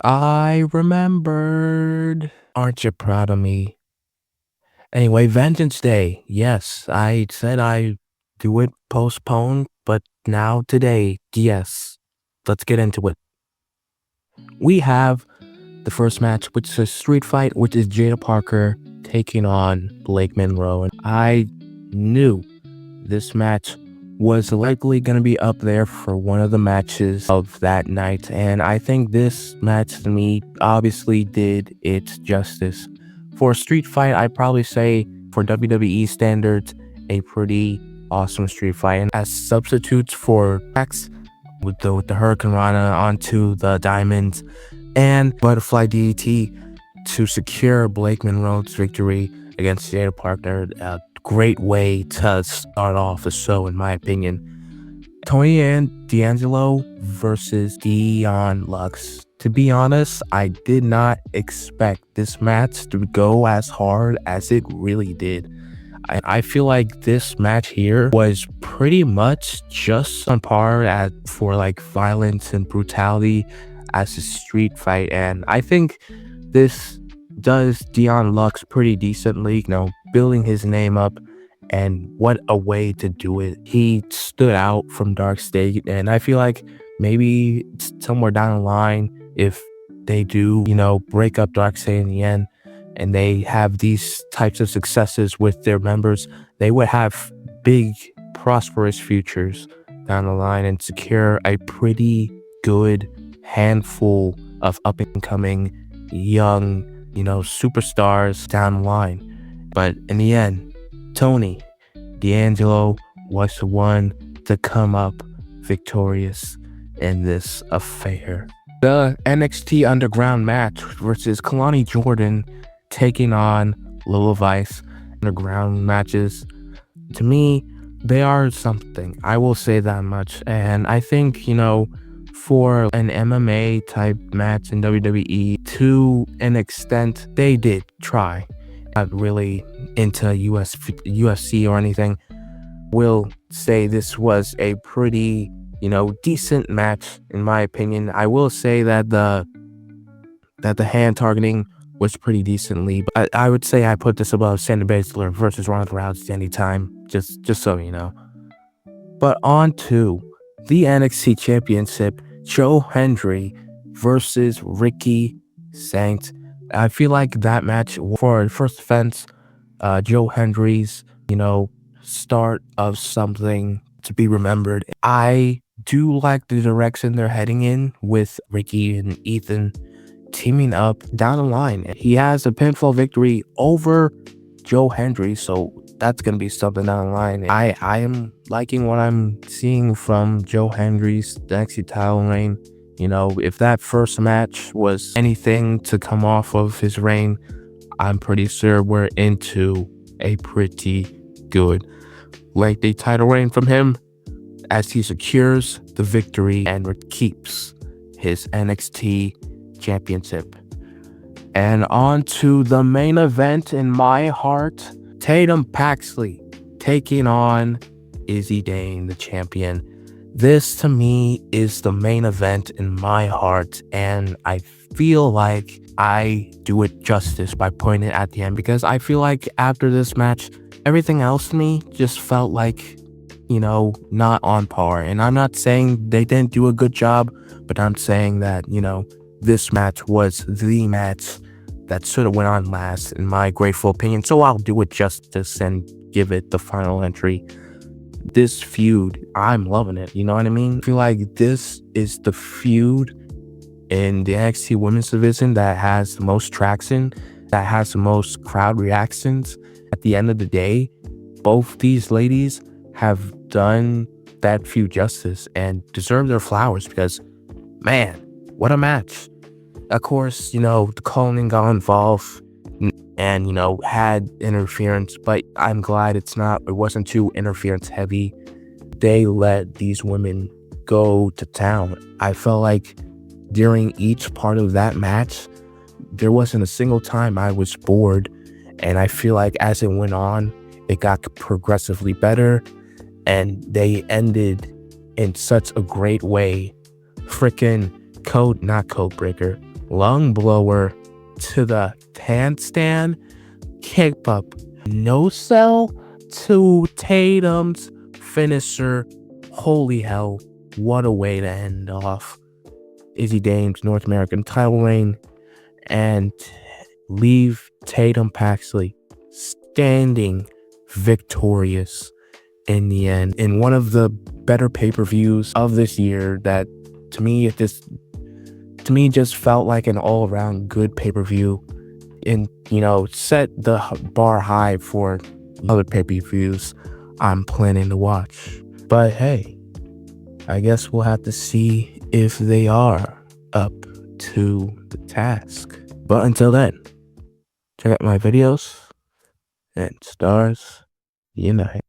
I remembered. Aren't you proud of me? Anyway, Vengeance Day. Yes, I said I do it postponed, but now today, yes. Let's get into it. We have the first match, which is a street fight, which is Jada Parker taking on Blake Monroe. And I knew this match was likely going to be up there for one of the matches of that night. And I think this match to me obviously did its justice. For a street fight, I'd probably say for WWE standards, a pretty awesome street fight. And as substitutes for X with the Hurricane Rana onto the Diamonds and Butterfly DDT to secure Blake Monroe's victory against Jada Parker. A great way to start off the show, in my opinion. Tony and D'Angelo versus Dion Lux. To be honest, I did not expect this match to go as hard as it really did. I feel like this match here was pretty much just on par for like violence and brutality as a street fight, and I think this does Dion Lux pretty decently, building his name up, and what a way to do it. He stood out from Dark State, and I feel like maybe somewhere down the line, if they do, break up Dark State in the end, and they have these types of successes with their members, they would have big, prosperous futures down the line and secure a pretty good handful of up-and-coming young, superstars down the line. But in the end, Tony D'Angelo was the one to come up victorious in this affair. The NXT Underground match versus Kalani Jordan taking on Lil Vice. Underground matches, to me, they are something. I will say that much. And I think, for an MMA type match in WWE, to an extent, they did try. Not really into UFC or anything. Will say this was a pretty, decent match in my opinion. I will say that the hand targeting was pretty decently, but I would say I put this above Shayna Baszler versus Ronda Rousey anytime, just so you know. But on to the NXT Championship, Joe Hendry versus Ricky Saint. I feel like that match, for first offense, Joe Hendry's, start of something to be remembered. I do like the direction they're heading in with Ricky and Ethan teaming up down the line. He has a pinfall victory over Joe Hendry, so that's going to be something down the line. I am liking what I'm seeing from Joe Hendry's NXT title reign. If that first match was anything to come off of his reign, I'm pretty sure we're into a pretty good late day title reign from him as he secures the victory and keeps his NXT championship. And on to the main event in my heart, Tatum Paxley taking on Izzy Dane, the champion. This to me is the main event in my heart, and I feel like I do it justice by putting it at the end, because I feel like after this match, everything else to me just felt like, not on par. And I'm not saying they didn't do a good job, but I'm saying that, this match was the match that should have went on last, in my grateful opinion. So I'll do it justice and give it the final entry. This feud, I'm loving it. You know what I mean? I feel like this is the feud in the NXT Women's Division that has the most traction, that has the most crowd reactions. At the end of the day, both these ladies have done that feud justice and deserve their flowers, because, man, what a match. Of course, the Conan got involved and, had interference, but I'm glad it wasn't too interference heavy. They let these women go to town. I felt like during each part of that match, there wasn't a single time I was bored. And I feel like as it went on, it got progressively better, and they ended in such a great way. Freaking not code breaker, lung blower to the handstand, kick up, no sell to Tatum's finisher. Holy hell, what a way to end off Izzy Dame's North American title reign and leave Tatum Paxley standing victorious in the end in one of the better pay-per-views of this year that to me just felt like an all-around good pay-per-view and set the bar high for other pay-per-views I'm planning to watch. But hey, I guess we'll have to see if they are up to the task. But until then, check out my videos and STARZ unite.